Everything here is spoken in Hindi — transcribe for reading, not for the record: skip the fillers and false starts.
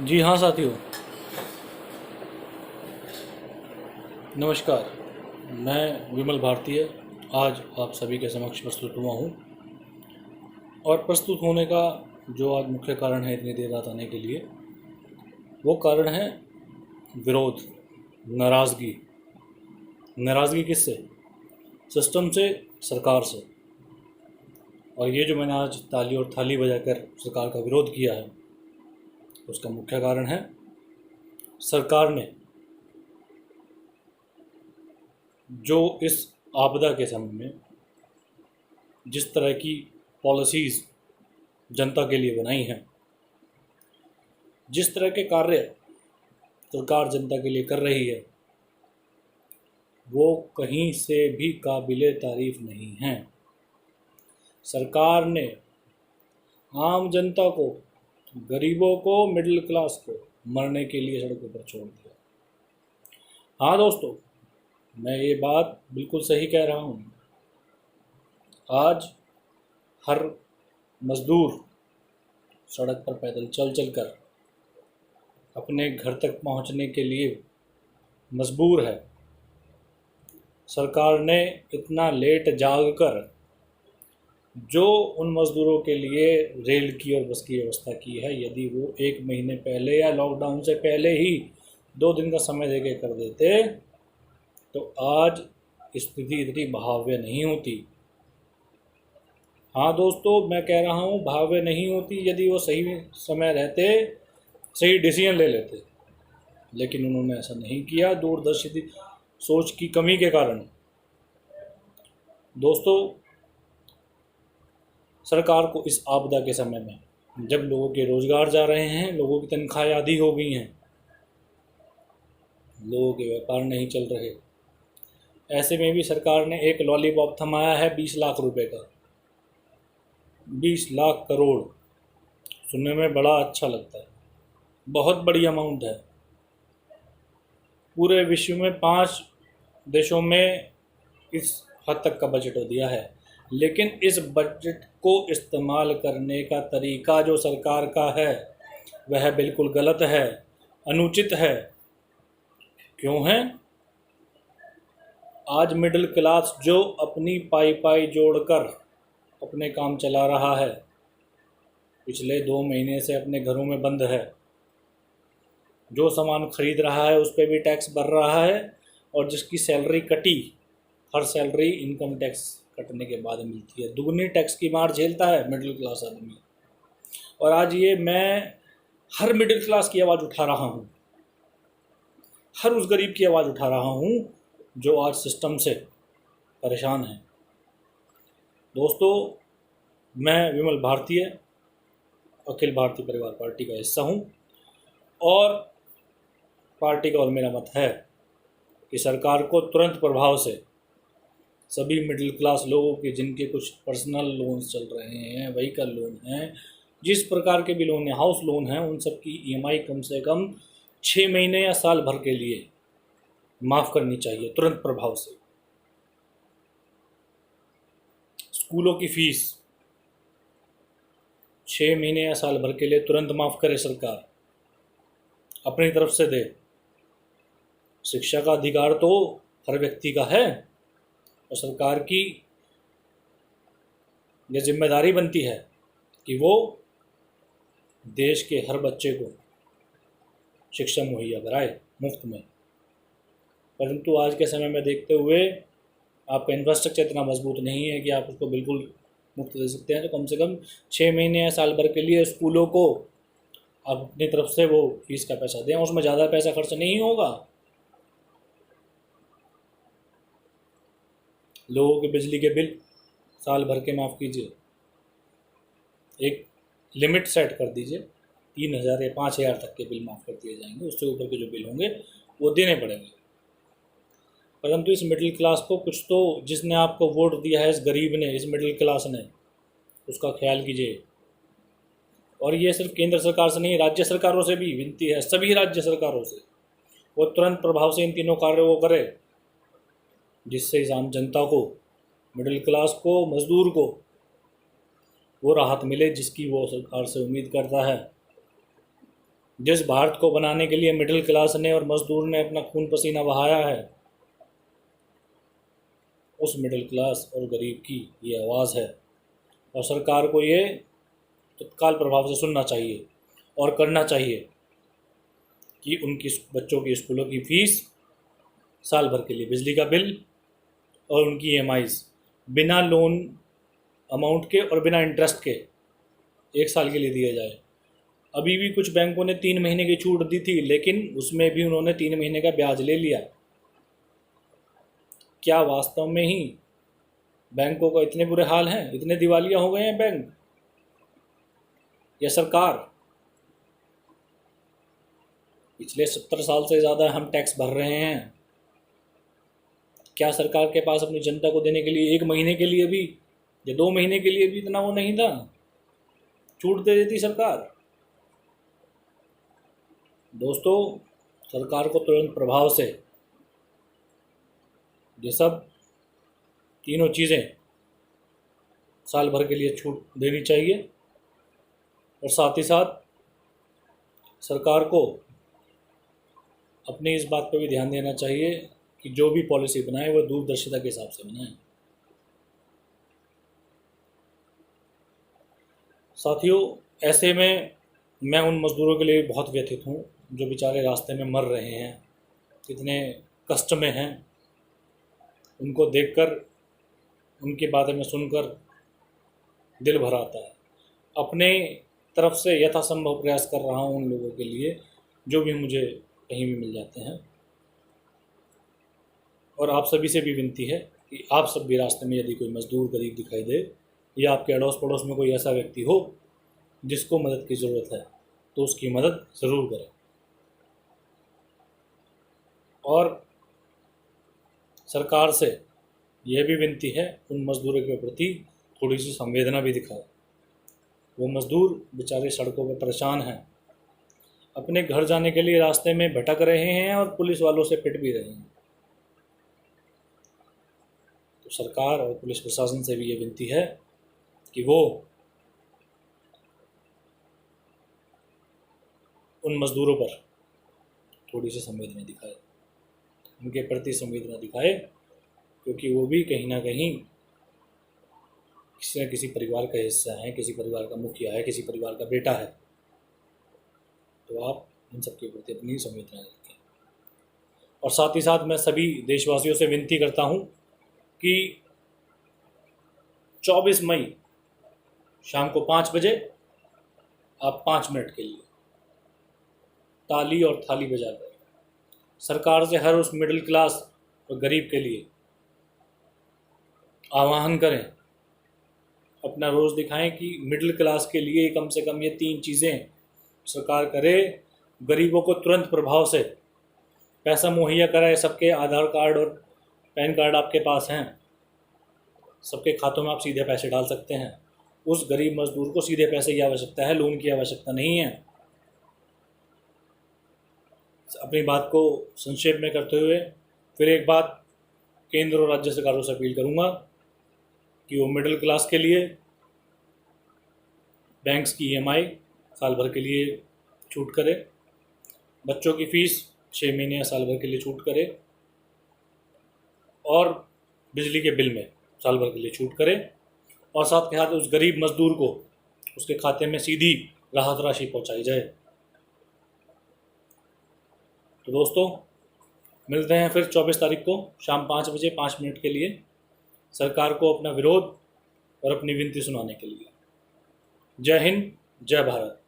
जी हाँ साथियों, नमस्कार। मैं विमल भारतीय आज आप सभी के समक्ष प्रस्तुत हुआ हूँ और प्रस्तुत होने का जो आज मुख्य कारण है इतनी देर रात आने के लिए, वो कारण है विरोध, नाराज़गी। नाराज़गी किससे? सिस्टम से, सरकार से। और ये जो मैंने आज ताली और थाली बजाकर सरकार का विरोध किया है, उसका मुख्य कारण है सरकार ने जो इस आपदा के समय में जिस तरह की पॉलिसीज़ जनता के लिए बनाई हैं, जिस तरह के कार्य सरकार जनता के लिए कर रही है, वो कहीं से भी काबिले तारीफ़ नहीं हैं। सरकार ने आम जनता को, गरीबों को, मिडिल क्लास को मरने के लिए सड़कों पर छोड़ दिया। हाँ दोस्तों, मैं ये बात बिल्कुल सही कह रहा हूँ। आज हर मज़दूर सड़क पर पैदल चल चल कर अपने घर तक पहुँचने के लिए मजबूर है। सरकार ने इतना लेट जागकर जो उन मज़दूरों के लिए रेल की और बस की व्यवस्था की है, यदि वो 1 महीने पहले या लॉकडाउन से पहले ही 2 दिन का समय दे के कर देते तो आज स्थिति इतनी भयावह नहीं होती। हाँ दोस्तों, मैं कह रहा हूँ भयावह नहीं होती यदि वो सही समय रहते, सही डिसीजन ले लेते, लेकिन उन्होंने ऐसा नहीं किया दूरदर्शी सोच की कमी के कारण। दोस्तों, सरकार को इस आपदा के समय में जब लोगों के रोज़गार जा रहे हैं, लोगों की तनख्वाहें आधी हो गई हैं, लोगों के व्यापार नहीं चल रहे, ऐसे में भी सरकार ने एक लॉलीपॉप थमाया है 20 लाख रुपए का। 20 लाख करोड़ सुनने में बड़ा अच्छा लगता है, बहुत बड़ी अमाउंट है। पूरे विश्व में 5 देशों में इस हद तक का बजट दिया है, लेकिन इस बजट को इस्तेमाल करने का तरीका जो सरकार का है वह बिल्कुल गलत है, अनुचित है। क्यों है? आज मिडिल क्लास जो अपनी पाई पाई जोड़कर अपने काम चला रहा है, पिछले 2 महीने से अपने घरों में बंद है, जो सामान खरीद रहा है उस पर भी टैक्स भर रहा है, और जिसकी सैलरी कटी, हर सैलरी इनकम टैक्स कटने के बाद मिलती है, दुगनी टैक्स की मार झेलता है मिडिल क्लास आदमी। और आज ये मैं हर मिडिल क्लास की आवाज़ उठा रहा हूँ, हर उस गरीब की आवाज़ उठा रहा हूँ जो आज सिस्टम से परेशान है। दोस्तों, मैं विमल भारतीय अखिल भारतीय परिवार पार्टी का हिस्सा हूँ, और पार्टी का और मेरा मत है कि सरकार को तुरंत प्रभाव से सभी मिडिल क्लास लोगों के, जिनके कुछ पर्सनल लोन्स चल रहे हैं, व्हीकल लोन हैं, जिस प्रकार के भी लोन हैं, हाउस लोन हैं, उन सब की EMI कम से कम 6 महीने या साल भर के लिए माफ़ करनी चाहिए तुरंत प्रभाव से। स्कूलों की फ़ीस 6 महीने या साल भर के लिए तुरंत माफ़ करे सरकार, अपनी तरफ से दे। शिक्षा का अधिकार तो हर व्यक्ति का है, और सरकार की यह जिम्मेदारी बनती है कि वो देश के हर बच्चे को शिक्षा मुहैया कराए मुफ्त में। परंतु आज के समय में देखते हुए आपका इंफ्रास्ट्रक्चर इतना मजबूत नहीं है कि आप उसको बिल्कुल मुफ्त दे सकते हैं, तो कम से कम 6 महीने या साल भर के लिए स्कूलों को आप अपनी तरफ से वो फीस का पैसा दें, उसमें ज़्यादा पैसा खर्च नहीं होगा। लोगों के बिजली के बिल साल भर के माफ़ कीजिए, एक लिमिट सेट कर दीजिए, 3,000 या 5,000 तक के बिल माफ़ कर दिए जाएंगे, उससे ऊपर के जो बिल होंगे वो देने पड़ेंगे। परंतु इस मिडिल क्लास को कुछ तो, जिसने आपको वोट दिया है, इस गरीब ने, इस मिडिल क्लास ने, उसका ख्याल कीजिए। और ये सिर्फ केंद्र सरकार से नहीं, राज्य सरकारों से भी विनती है, सभी राज्य सरकारों से, वो तुरंत प्रभाव से इन तीनों कार्यों को करे, जिससे इस आम जनता को, मिडिल क्लास को, मज़दूर को वो राहत मिले जिसकी वो सरकार से उम्मीद करता है। जिस भारत को बनाने के लिए मिडिल क्लास ने और मजदूर ने अपना खून पसीना बहाया है, उस मिडिल क्लास और गरीब की ये आवाज़ है और सरकार को ये तत्काल प्रभाव से सुनना चाहिए और करना चाहिए कि उनकी बच्चों की स्कूलों की फ़ीस, साल भर के लिए बिजली का बिल और उनकी EMIs बिना लोन अमाउंट के और बिना इंटरेस्ट के 1 साल के लिए दिया जाए। अभी भी कुछ बैंकों ने 3 महीने की छूट दी थी, लेकिन उसमें भी उन्होंने 3 महीने का ब्याज ले लिया। क्या वास्तव में ही बैंकों का इतने बुरे हाल हैं, इतने दिवालिया हो गए हैं बैंक या सरकार? पिछले 70 साल से ज़्यादा हम टैक्स भर रहे हैं। क्या सरकार के पास अपनी जनता को देने के लिए 1 महीने के लिए भी या 2 महीने के लिए भी इतना वो नहीं था? छूट दे देती सरकार। दोस्तों, सरकार को तुरंत प्रभाव से ये सब तीनों चीज़ें साल भर के लिए छूट देनी चाहिए और साथ ही साथ सरकार को अपनी इस बात पर भी ध्यान देना चाहिए कि जो भी पॉलिसी बनाए वो दूरदर्शिता के हिसाब से बनाए। साथियों, ऐसे में मैं उन मज़दूरों के लिए बहुत व्यथित हूँ जो बेचारे रास्ते में मर रहे हैं, कितने कष्ट में हैं। उनको देखकर, उनके बारे में सुनकर दिल भर आता है। अपने तरफ से यथासंभव प्रयास कर रहा हूँ उन लोगों के लिए जो भी मुझे कहीं भी मिल जाते हैं। और आप सभी से भी विनती है कि आप सब भी रास्ते में यदि कोई मज़दूर गरीब दिखाई दे या आपके अड़ोस पड़ोस में कोई ऐसा व्यक्ति हो जिसको मदद की ज़रूरत है, तो उसकी मदद ज़रूर करें। और सरकार से यह भी विनती है उन मज़दूरों के प्रति थोड़ी सी संवेदना भी दिखाए। वो मज़दूर बेचारे सड़कों पर परेशान हैं, अपने घर जाने के लिए रास्ते में भटक रहे हैं और पुलिस वालों से पिट भी रहे हैं। तो सरकार और पुलिस प्रशासन से भी ये विनती है कि वो उन मज़दूरों पर थोड़ी सी संवेदना दिखाए, उनके प्रति संवेदना दिखाए, क्योंकि वो भी कहीं ना कहीं किसी न किसी परिवार का हिस्सा है, किसी परिवार का मुखिया है, किसी परिवार का बेटा है। तो आप इन सबके प्रति अपनी संवेदना रखें। और साथ ही साथ मैं सभी देशवासियों से विनती करता हूँ कि 24 मई शाम को 5 बजे आप 5 मिनट के लिए ताली और थाली बजाकर सरकार से हर उस मिडिल क्लास और गरीब के लिए आह्वान करें, अपना रोज़ दिखाएं कि मिडिल क्लास के लिए कम से कम ये 3 चीज़ें सरकार करे। गरीबों को तुरंत प्रभाव से पैसा मुहैया कराए। सबके आधार कार्ड और पैन कार्ड आपके पास हैं, सबके खातों में आप सीधे पैसे डाल सकते हैं। उस गरीब मजदूर को सीधे पैसे की आवश्यकता है, लोन की आवश्यकता नहीं है। अपनी बात को संक्षेप में करते हुए फिर एक बात केंद्र और राज्य सरकारों से अपील करूंगा कि वो मिडिल क्लास के लिए बैंक्स की EMI साल भर के लिए छूट करे, बच्चों की फ़ीस 6 महीने या साल भर के लिए छूट करे और बिजली के बिल में साल भर के लिए छूट करे और साथ के साथ उस गरीब मजदूर को उसके खाते में सीधी राहत राशि पहुंचाई जाए। तो दोस्तों, मिलते हैं फिर 24 तारीख को शाम 5 बजे 5 मिनट के लिए सरकार को अपना विरोध और अपनी विनती सुनाने के लिए। जय हिंद, जय भारत।